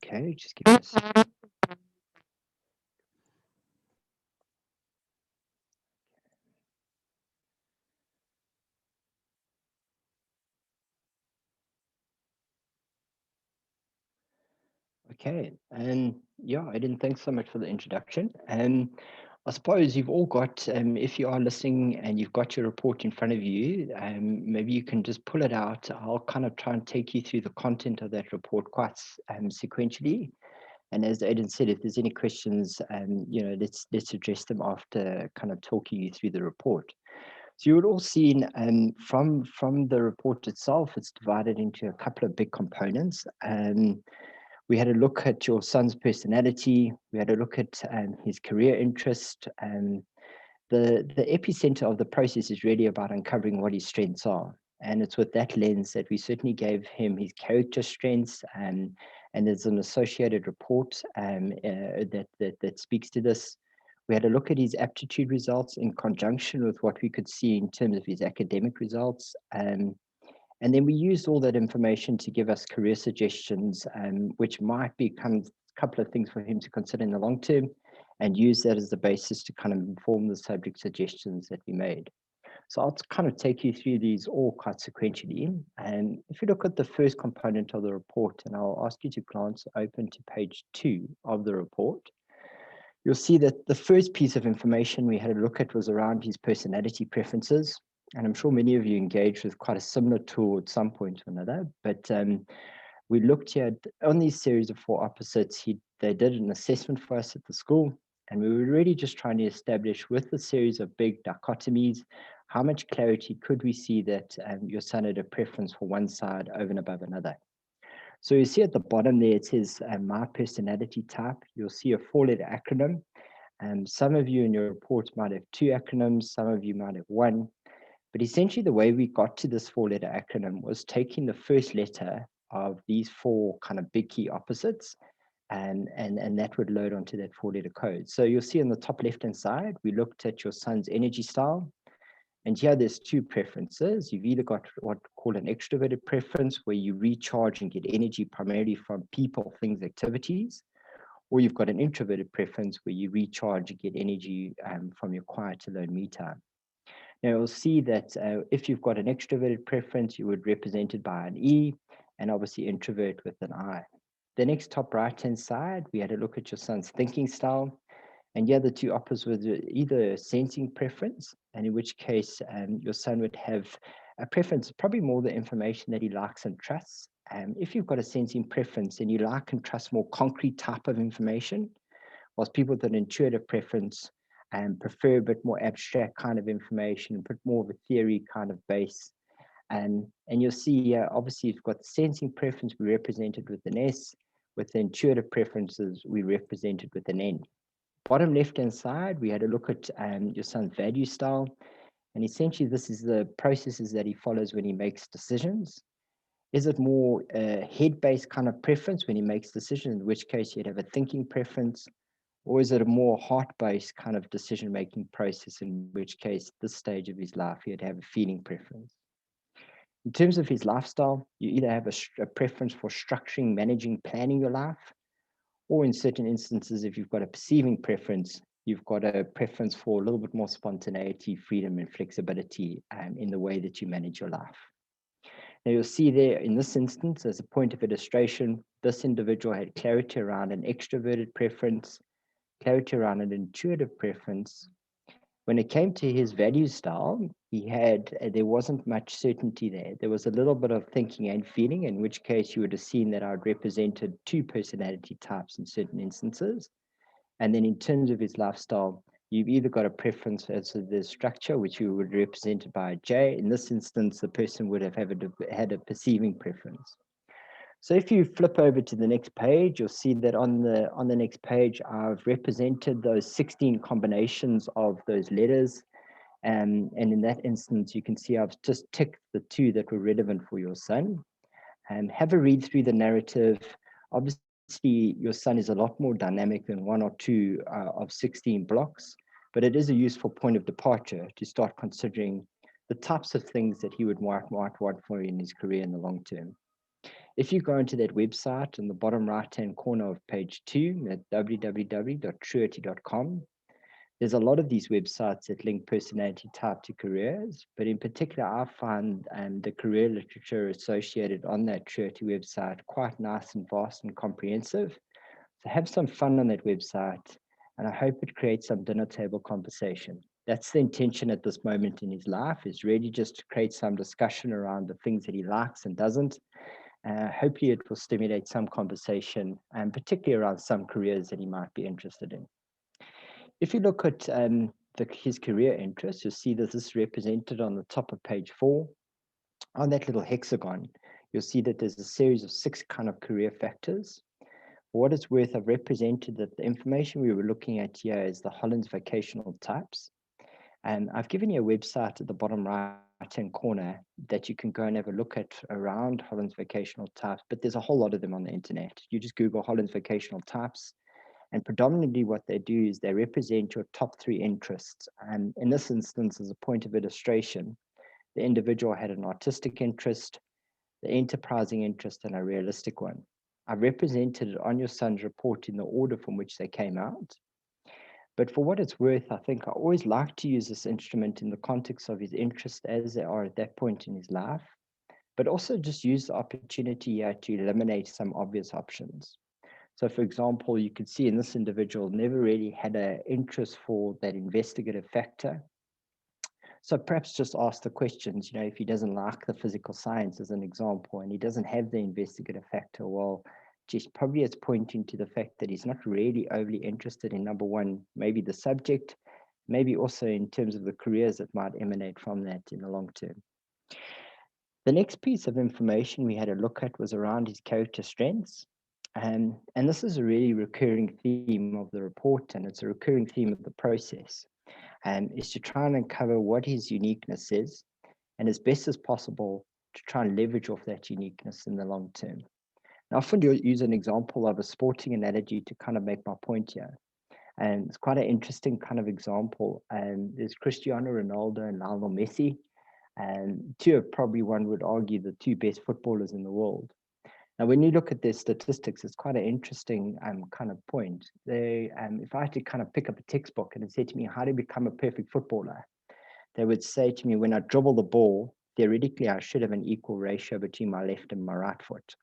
Okay, just give me a second. Okay, and yeah, Aidan, thanks so much for the introduction. I suppose you've all got, if you are listening and you've got your report in front of you, maybe you can just pull it out. I'll kind of try and take you through the content of that report quite sequentially. And as Aidan said, if there's any questions, let's address them after kind of talking you through the report. So you would all seen from the report itself, it's divided into a couple of big components. We had a look at your son's personality. We had a look at his career interest. The epicenter of the process is really about uncovering what his strengths are. And it's with that lens that we certainly gave him his character strengths. And there's an associated report that speaks to this. We had a look at his aptitude results in conjunction with what we could see in terms of his academic results. And then we used all that information to give us career suggestions, which might become a couple of things for him to consider in the long term, and use that as the basis to kind of inform the subject suggestions that we made. So I'll kind of take you through these all quite sequentially. And if you look at the first component of the report, and I'll ask you to glance open to page 2 of the report, you'll see that the first piece of information we had a look at was around his personality preferences. And I'm sure many of you engaged with quite a similar tool at some point or another. But we looked here on these series of 4 opposites. They did an assessment for us at the school. And we were really just trying to establish with the series of big dichotomies, how much clarity could we see that your son had a preference for one side over and above another. So you see at the bottom there, it says my personality type. You'll see a 4-letter acronym. Some of you in your reports might have 2 acronyms. Some of you might have 1. But essentially, the way we got to this 4-letter acronym was taking the first letter of these 4 kind of big key opposites, and that would load onto that 4-letter code. So you'll see on the top left-hand side, we looked at your son's energy style. And here there's 2 preferences. You've either got what called an extroverted preference, where you recharge and get energy primarily from people, things, activities, or you've got an introverted preference where you recharge and get energy from your quiet alone me time. Now you'll see that if you've got an extroverted preference, you would represent it by an E, and obviously introvert with an I. The next top right-hand side, we had a look at your son's thinking style. And the other 2 opposites were either a sensing preference, and in which case your son would have a preference, probably more the information that he likes and trusts. If you've got a sensing preference and you like and trust more concrete type of information, whilst people with an intuitive preference prefer a bit more abstract kind of information, a bit more of a theory kind of base. And you'll see, obviously, you've got the sensing preference, we represented with an S. With the intuitive preferences, we represented with an N. Bottom left-hand side, we had a look at your son's value style. And essentially, this is the processes that he follows when he makes decisions. Is it more a head-based kind of preference when he makes decisions, in which case you'd have a thinking preference? Or is it a more heart-based kind of decision-making process, in which case, this stage of his life, he'd have a feeling preference? In terms of his lifestyle, you either have a preference for structuring, managing, planning your life, or in certain instances, if you've got a perceiving preference, you've got a preference for a little bit more spontaneity, freedom, and flexibility in the way that you manage your life. Now you'll see there in this instance, as a point of illustration, this individual had clarity around an extroverted preference, clarity around an intuitive preference. When it came to his value style, there wasn't much certainty there. There was a little bit of thinking and feeling, in which case you would have seen that I'd represented 2 personality types in certain instances. And then in terms of his lifestyle, you've either got a preference as to the structure, which you would represent by a J. In this instance, the person would have had a perceiving preference. So if you flip over to the next page, you'll see that on the next page, I've represented those 16 combinations of those letters. And in that instance, you can see I've just ticked the 2 that were relevant for your son. And have a read through the narrative. Obviously, your son is a lot more dynamic than 1 or 2 of 16 blocks, but it is a useful point of departure to start considering the types of things that he would want for in his career in the long term. If you go into that website in the bottom right-hand corner of page 2 at www.truity.com, there's a lot of these websites that link personality type to careers, but in particular, I find the career literature associated on that Truity website quite nice and vast and comprehensive. So have some fun on that website, and I hope it creates some dinner table conversation. That's the intention at this moment in his life, is really just to create some discussion around the things that he likes and doesn't. Hopefully it will stimulate some conversation, and particularly around some careers that he might be interested in. If you look at his career interests, you'll see that this is represented on the top of page 4. On that little hexagon, you'll see that there's a series of 6 kind of career factors. For what it's worth, I've represented that the information we were looking at here is the Holland's vocational types. And I've given you a website at the bottom right-hand corner that you can go and have a look at around Holland's vocational types, but there's a whole lot of them on the internet. You just Google Holland's vocational types, and predominantly what they do is they represent your top 3 interests. And in this instance, as a point of illustration, the individual had an artistic interest, the enterprising interest, and a realistic one. I've represented it on your son's report in the order from which they came out. But for what it's worth, I think I always like to use this instrument in the context of his interest as they are at that point in his life, but also just use the opportunity here to eliminate some obvious options. So for example, you could see in this individual never really had an interest for that investigative factor. So perhaps just ask the questions, if he doesn't like the physical science as an example, and he doesn't have the investigative factor, well, just probably it's pointing to the fact that he's not really overly interested in, number one, maybe the subject, maybe also in terms of the careers that might emanate from that in the long term. The next piece of information we had a look at was around his character strengths. And this is a really recurring theme of the report, and it's a recurring theme of the process, is to try and uncover what his uniqueness is, and as best as possible to try and leverage off that uniqueness in the long term. And I often use an example of a sporting analogy to kind of make my point here. And it's quite an interesting kind of example. And there's Cristiano Ronaldo and Lionel Messi, and two of probably one would argue the 2 best footballers in the world. Now, when you look at their statistics, it's quite an interesting kind of point. They, if I had to kind of pick up a textbook and it said to me, how to become a perfect footballer, they would say to me, when I dribble the ball, theoretically, I should have an equal ratio between my left and my right foot.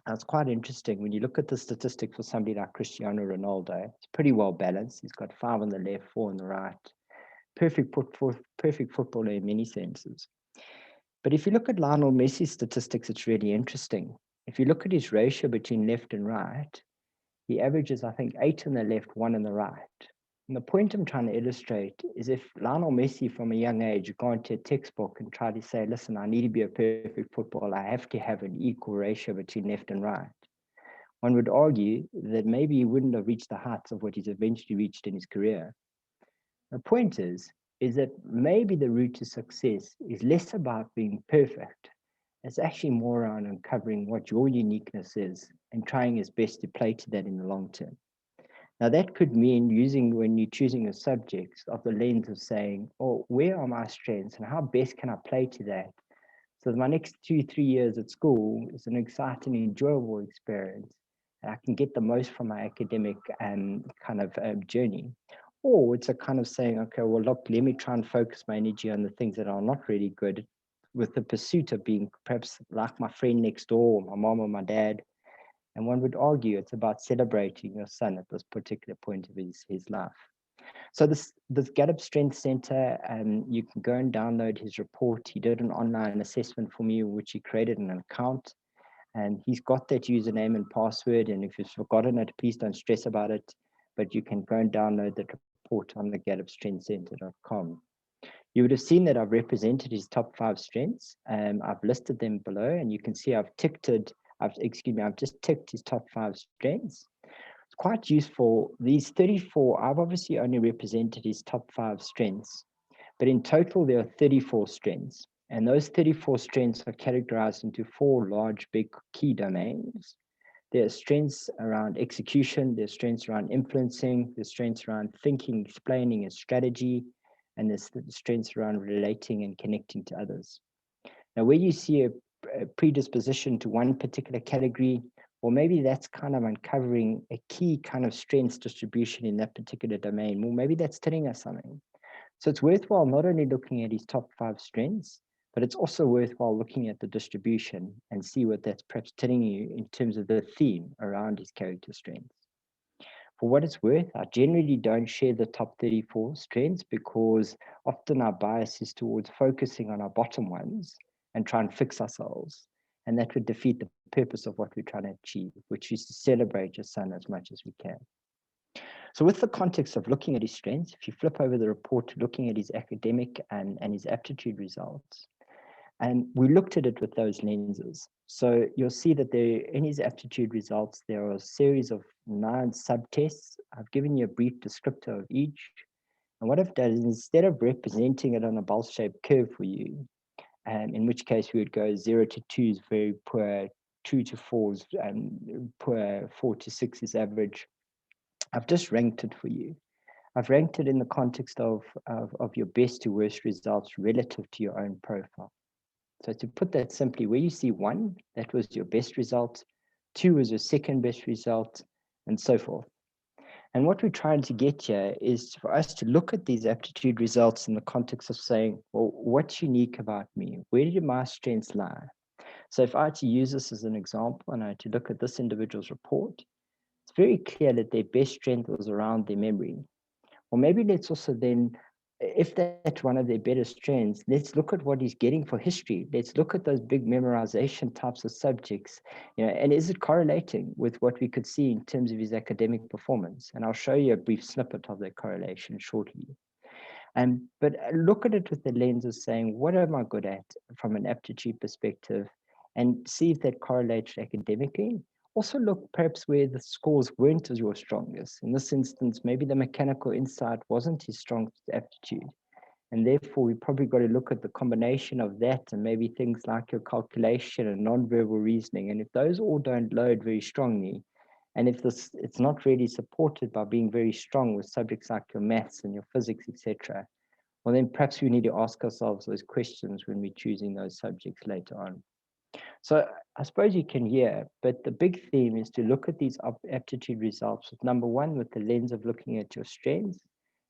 Now, it's quite interesting. When you look at the statistics for somebody like Cristiano Ronaldo, it's pretty well balanced. He's got 5 on the left, 4 on the right. Perfect footballer in many senses. But if you look at Lionel Messi's statistics, it's really interesting. If you look at his ratio between left and right, he averages, I think, 8 on the left, 1 on the right. And the point I'm trying to illustrate is if Lionel Messi from a young age gone to a textbook and tried to say, listen, I need to be a perfect footballer, I have to have an equal ratio between left and right, one would argue that maybe he wouldn't have reached the heights of what he's eventually reached in his career. The point is that maybe the route to success is less about being perfect. It's actually more around uncovering what your uniqueness is and trying his best to play to that in the long term. Now, that could mean using, when you're choosing a subject, of the lens of saying, oh, where are my strengths and how best can I play to that? So my next 2-3 years at school is an exciting, enjoyable experience. And I can get the most from my academic kind of journey. Or it's a kind of saying, okay, well, look, let me try and focus my energy on the things that are not really good, with the pursuit of being perhaps like my friend next door, or my mom or my dad. And one would argue it's about celebrating your son at this particular point of his life. So this Gallup Strength Center, you can go and download his report. He did an online assessment for me, which he created an account. And he's got that username and password. And if you've forgotten it, please don't stress about it. But you can go and download that report on the gallupstrengthcenter.com. You would have seen that I've represented his top 5 strengths. I've listed them below, and you can see I've just ticked his top 5 strengths. It's quite useful. These 34, I've obviously only represented his top 5 strengths, but in total there are 34 strengths. And those 34 strengths are categorized into 4 large, big key domains. There are strengths around execution, there's strengths around influencing, there's strengths around thinking, explaining, and strategy, and there's strengths around relating and connecting to others. Now, where you see predisposition to one particular category, or maybe that's kind of uncovering a key kind of strengths distribution in that particular domain. Well, maybe that's telling us something. So it's worthwhile not only looking at his top 5 strengths, but it's also worthwhile looking at the distribution and see what that's perhaps telling you in terms of the theme around his character strengths. For what it's worth, I generally don't share the top 34 strengths because often our bias is towards focusing on our bottom ones and try and fix ourselves. And that would defeat the purpose of what we're trying to achieve, which is to celebrate your son as much as we can. So with the context of looking at his strengths, if you flip over the report to looking at his academic and his aptitude results, and we looked at it with those lenses. So you'll see that there in his aptitude results, there are a series of 9 subtests. I've given you a brief descriptor of each. And what I've done is instead of representing it on a bell-shaped curve for you, in which case we would go 0 to 2 is very poor, 2 to 4 is poor, 4 to 6 is average. I've just ranked it for you. I've ranked it in the context of your best to worst results relative to your own profile. So to put that simply, where you see 1, that was your best result, 2 was your second best result, and so forth. And what we're trying to get here is for us to look at these aptitude results in the context of saying, well, what's unique about me? Where do my strengths lie? So if I had to use this as an example and I had to look at this individual's report, it's very clear that their best strength was around their memory. Or maybe let's also then, if that's one of their better strengths, let's look at what he's getting for history. Let's look at those big memorization types of subjects, and is it correlating with what we could see in terms of his academic performance? And I'll show you a brief snippet of that correlation shortly. But look at it with the lens of saying, what am I good at from an aptitude perspective? And see if that correlates academically. Also look perhaps where the scores weren't as your strongest. In this instance, maybe the mechanical insight wasn't his strongest aptitude. And therefore, we probably got to look at the combination of that and maybe things like your calculation and nonverbal reasoning. And if those all don't load very strongly, and if it's not really supported by being very strong with subjects like your maths and your physics, etc., well, then perhaps we need to ask ourselves those questions when we're choosing those subjects later on. So I suppose you can hear, but the big theme is to look at these aptitude results with number 1, with the lens of looking at your strengths,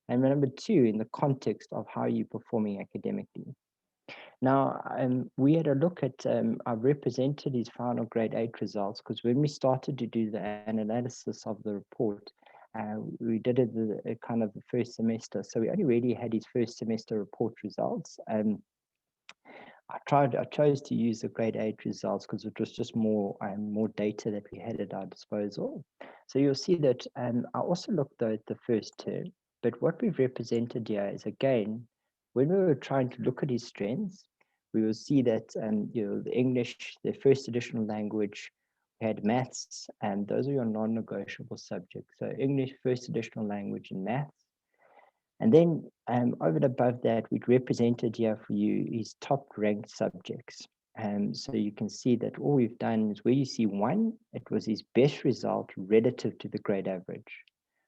and number 2, in the context of how you're performing academically. Now, we had a look at, I've represented his final grade 8 results because when we started to do the analysis of the report, we did it kind of the first semester. So we only really had his first semester report results. I chose to use the grade 8 results because it was just more data that we had at our disposal. So you'll see that I also looked though at the first term, but what we've represented here is, again, when we were trying to look at his strengths, we will see that the English, the first additional language, we had maths, and those are your non-negotiable subjects. So English, first additional language, and maths. And then over and above that, we'd represented here for you his top ranked subjects. So you can see that all we've done is where you see 1, it was his best result relative to the grade average.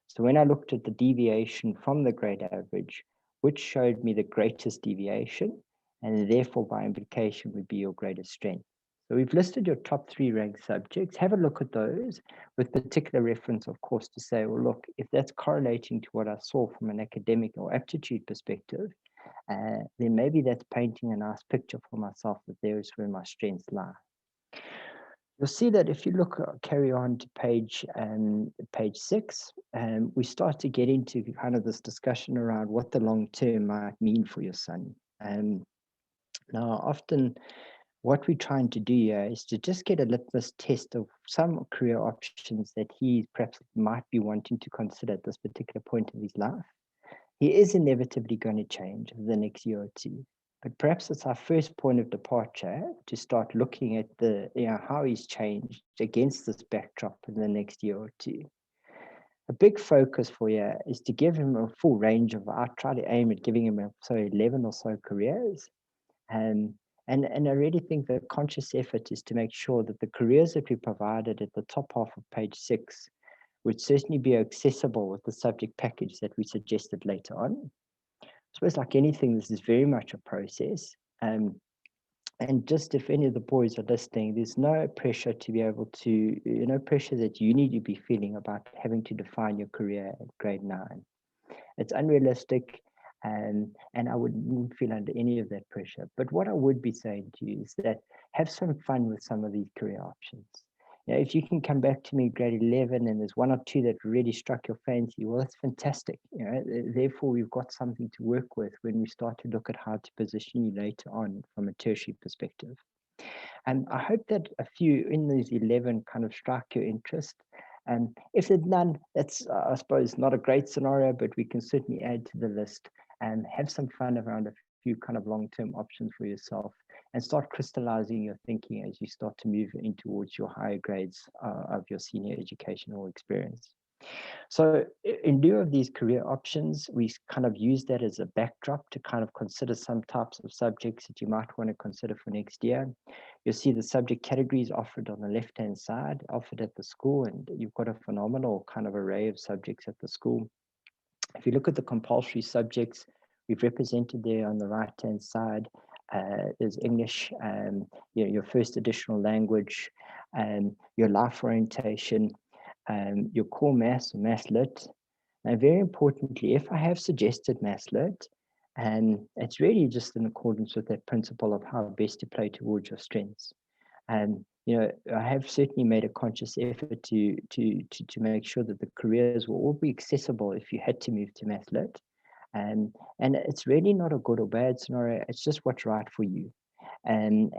So when I looked at the deviation from the grade average, which showed me the greatest deviation, and therefore by implication would be your greatest strength. So we've listed your top 3 ranked subjects. Have a look at those with particular reference, of course, to say, well, look, if that's correlating to what I saw from an academic or aptitude perspective, then maybe that's painting a nice picture for myself that there is where my strengths lie. You'll see that if you look, carry on to page 6, we start to get into kind of this discussion around what the long term might mean for your son. Now, often what we're trying to do here is to just get a litmus test of some career options that he perhaps might be wanting to consider at this particular point of his life. He is inevitably going to change over the next year or 2. But perhaps it's our first point of departure to start looking at how he's changed against this backdrop in the next year or 2. A big focus for you is to give him a full range of, I try to aim at giving him 11 or so careers. And I really think the conscious effort is to make sure that the careers that we provided at the top half of page 6 would certainly be accessible with the subject package that we suggested later on. I suppose like anything, this is very much a process. And just if any of the boys are listening, there's no pressure to be able to, no pressure that you need to be feeling about having to define your career at grade 9. It's unrealistic, and I wouldn't feel under any of that pressure. But what I would be saying to you is that have some fun with some of these career options. If you can come back to me grade 11 and there's one or two that really struck your fancy, well, that's fantastic. Therefore, we've got something to work with when we start to look at how to position you later on from a tertiary perspective. And I hope that a few in these 11 kind of strike your interest. And if there's none, that's, I suppose, not a great scenario, but we can certainly add to the list and have some fun around a few kind of long-term options for yourself and start crystallizing your thinking as you start to move in towards your higher grades of your senior educational experience. So in lieu of these career options, we kind of use that as a backdrop to kind of consider some types of subjects that you might want to consider for next year. You'll see the subject categories offered on the left-hand side, offered at the school, and you've got a phenomenal kind of array of subjects at the school. If you look at the compulsory subjects, we've represented there on the right-hand side. There's English, your first additional language, your life orientation, your core maths or maths lit. And very importantly, if I have suggested maths lit, and it's really just in accordance with that principle of how best to play towards your strengths. And I have certainly made a conscious effort to make sure that the careers will all be accessible if you had to move to maths lit. And it's really not a good or bad scenario. It's just what's right for you. And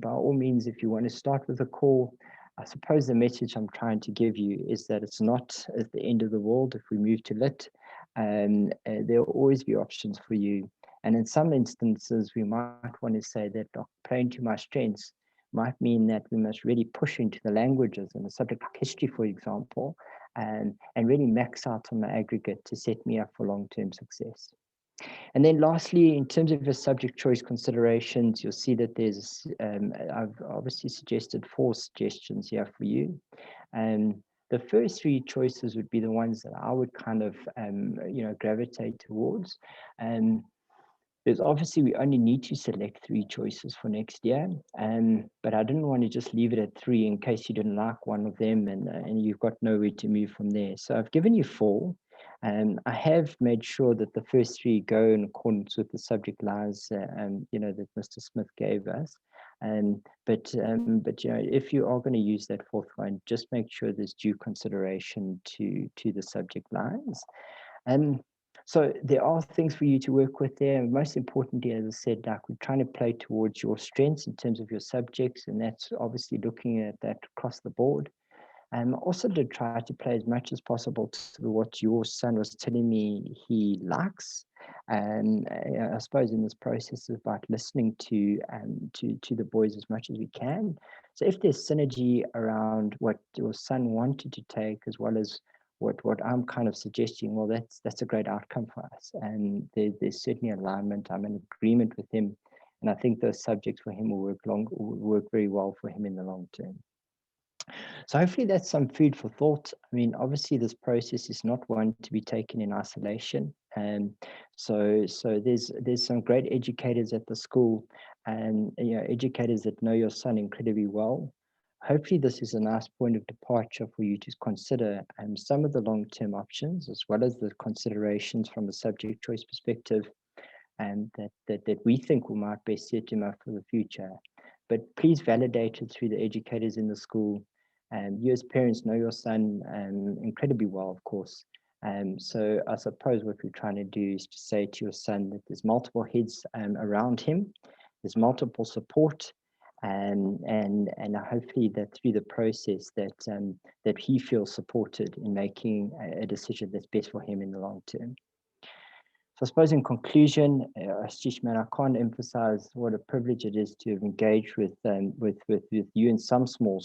by all means, if you want to start with a core, I suppose the message I'm trying to give you is that it's not at the end of the world if we move to lit. There will always be options for you. And in some instances, we might want to say that playing to my strengths might mean that we must really push into the languages and the subject like history, for example, and really max out on the aggregate to set me up for long-term success. And then lastly, in terms of your subject choice considerations, you'll see that there's, I've obviously suggested 4 suggestions here for you. The first 3 choices would be the ones that I would kind of, gravitate towards. There's obviously, we only need to select 3 choices for next year, but I didn't want to just leave it at 3 in case you didn't like one of them and you've got nowhere to move from there. So I've given you 4. I have made sure that the first 3 go in accordance with the subject lines, that Mr. Smith gave us. But if you are going to use that 4th one, just make sure there's due consideration to the subject lines. So there are things for you to work with there. And most importantly, as I said, like we're trying to play towards your strengths in terms of your subjects, and that's obviously looking at that across the board. Also to try to play as much as possible to what your son was telling me he likes. And I suppose in this process is about listening to the boys as much as we can. So if there's synergy around what your son wanted to take as well as what I'm kind of suggesting, well, that's a great outcome for us. And there's certainly alignment. I'm in agreement with him. And I think those subjects for him will work very well for him in the long term. So hopefully that's some food for thought. I mean, obviously this process is not one to be taken in isolation. So there's some great educators at the school and educators that know your son incredibly well. Hopefully this is a nice point of departure for you to consider some of the long-term options as well as the considerations from a subject choice perspective and that we think we might best set him up for the future. But please validate it through the educators in the school. You as parents know your son incredibly well, of course. So I suppose what we're trying to do is to say to your son that there's multiple heads around him, there's multiple support, and hopefully that through the process that he feels supported in making a decision that's best for him in the long term. So I suppose in conclusion, Ashish, I can't emphasize what a privilege it is to have engaged with you in some small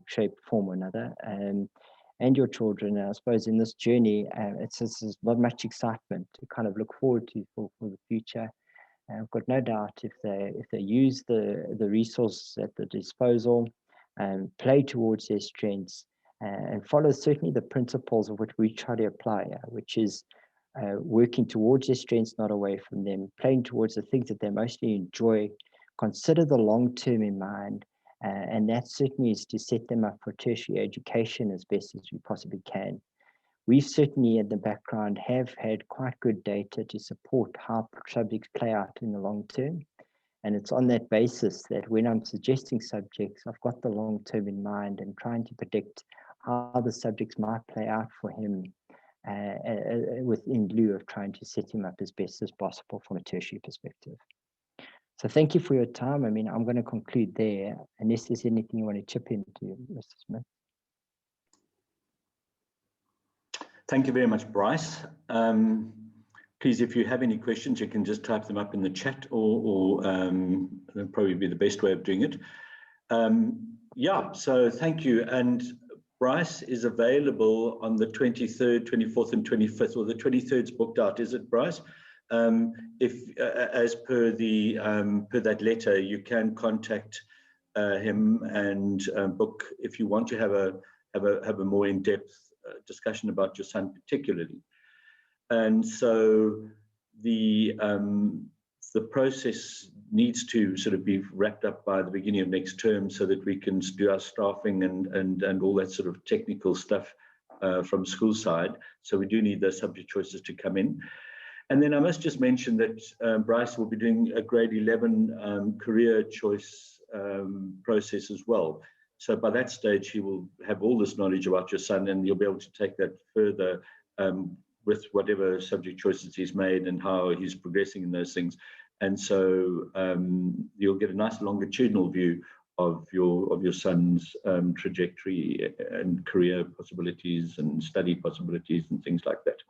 shape, form or another, and your children. And I suppose in this journey, it's not much excitement to kind of look forward to for the future. I've got no doubt if they use the resources at the disposal and play towards their strengths and follow certainly the principles of which we try to apply, which is working towards their strengths, not away from them, playing towards the things that they mostly enjoy, consider the long term in mind, and that certainly is to set them up for tertiary education as best as we possibly can. We certainly in the background have had quite good data to support how subjects play out in the long term. And it's on that basis that when I'm suggesting subjects, I've got the long term in mind and trying to predict how the subjects might play out for him in lieu of trying to set him up as best as possible from a tertiary perspective. So thank you for your time. I mean, I'm going to conclude there, unless there's anything you want to chip into, Mr. Smith. Thank you very much, Bryce. Please, if you have any questions, you can just type them up in the chat, or that'll probably be the best way of doing it. Yeah, so thank you. And Bryce is available on the 23rd, 24th, and 25th, or the 23rd's booked out, is it, Bryce? If, as per the per that letter, you can contact him and book if you want to have a more in-depth discussion about your son particularly. And so the process needs to sort of be wrapped up by the beginning of next term so that we can do our staffing and all that sort of technical stuff from school side. So we do need those subject choices to come in. And then I must just mention that Bryce will be doing a grade 11 career choice process as well. So by that stage, he will have all this knowledge about your son, and you'll be able to take that further with whatever subject choices he's made and how he's progressing in those things. And so you'll get a nice longitudinal view of your son's trajectory and career possibilities and study possibilities and things like that.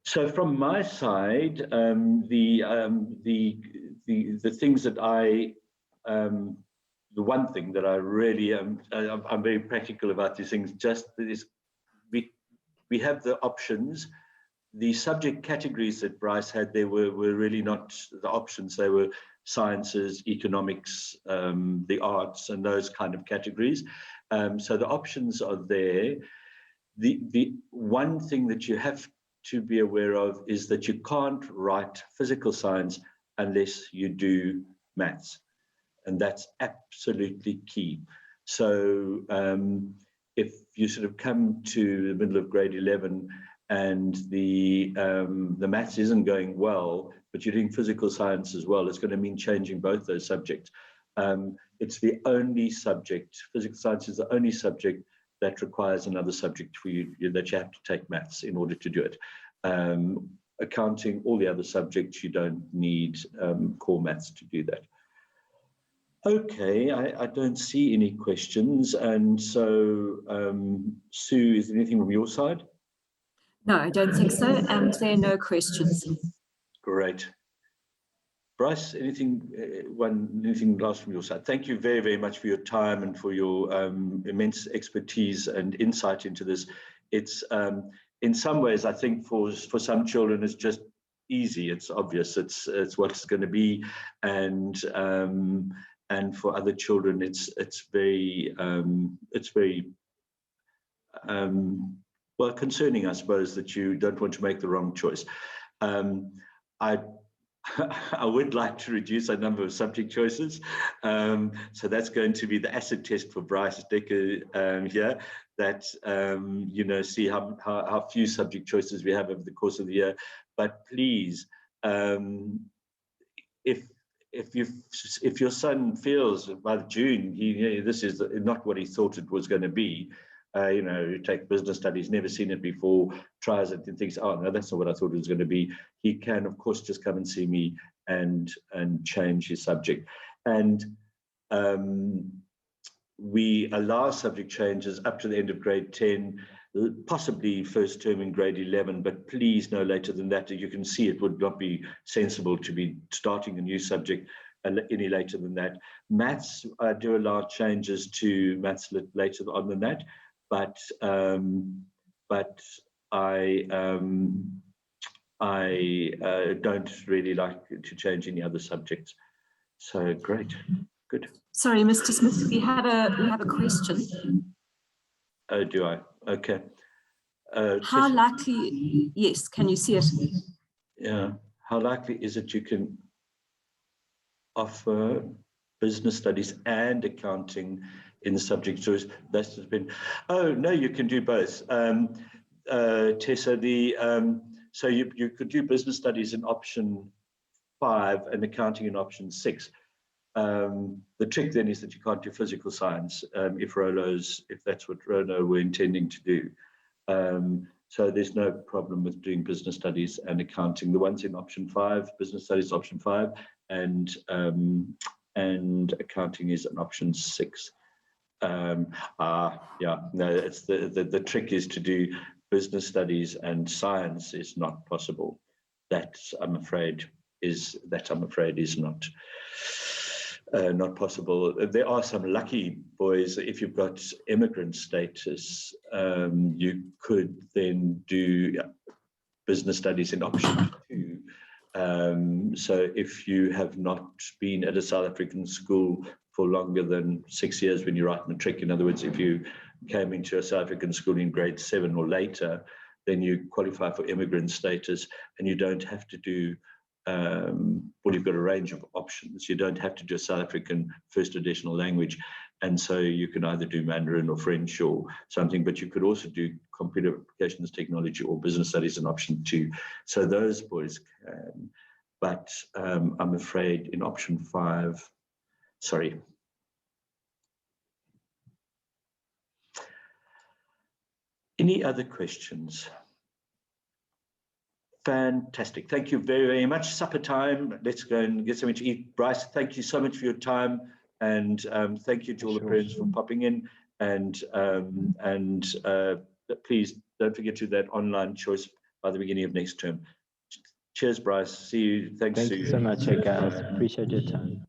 So from my side, the things that the one thing that I really I'm very practical about these things. Just is we have the options. The subject categories that Bryce had, they were really not the options. They were sciences, economics, the arts, and those kind of categories. So the options are there. The one thing that you have to be aware of is that you can't write physical science unless you do maths. And that's absolutely key. So if you sort of come to the middle of grade 11 and the maths isn't going well, but you're doing physical science as well, it's going to mean changing both those subjects. It's the only subject, physical science is the only subject that requires another subject for you, that you have to take maths in order to do it. Accounting, all the other subjects, you don't need core maths to do that. Okay, I don't see any questions. And so, Sue, is there anything from your side? No, I don't think so. And there are no questions. Great. Bryce, anything last from your side? Thank you very, very much for your time and for your immense expertise and insight into this. It's, in some ways, I think for some children, it's just easy. It's obvious. It's what it's going to be. And for other children, it's very well, concerning, I suppose, that you don't want to make the wrong choice. I would like to reduce our number of subject choices. So that's going to be the acid test for Bryce Dekker here, that, see how few subject choices we have over the course of the year. But please, if your son feels by June, this is not what he thought it was going to be, take business studies, never seen it before, tries it and thinks, oh no, that's not what I thought it was going to be. He can, of course, just come and see me and change his subject. And we allow subject changes up to the end of grade 10, possibly first term in grade 11, but please no later than that. You can see it would not be sensible to be starting a new subject any later than that. Maths, I do allow changes to maths later on than that, but I don't really like to change any other subjects. So great, good. Sorry, Mr. Smith, we have a question. Oh, do I? Okay. How likely? Yes, can you see it? Yeah. How likely is it you can? offer business studies and accounting in the subject choice. That's been, oh no, you can do both. Tessa, so you could do business studies in option 5 and accounting in option 6. The trick then is that you can't do physical science if that's what Rolo were intending to do. So there's no problem with doing business studies and accounting. The ones in option 5, business studies option 5, and accounting is an option 6. It's the trick is to do business studies and science is not possible. That I'm afraid is not possible. There are some lucky boys. If you've got immigrant status, you could then do business studies in option 2. So if you have not been at a South African school for longer than 6 years when you write matric, in other words, if you came into a South African school in grade 7 or later, then you qualify for immigrant status, and you don't have to do you've got a range of options. You don't have to do a South African first additional language, and so you can either do Mandarin or French or something, but you could also do computer applications technology or business studies in option 2. So those boys can, but I'm afraid in option 5, sorry. Any other questions? Fantastic. Thank you very, very much. Supper time. Let's go and get something to eat. Bryce, thank you so much for your time. And thank you to all the parents for popping in. And please don't forget to do that online choice by the beginning of next term. Cheers, Bryce. See you. Thanks. Thank you so much, guys. Appreciate your time.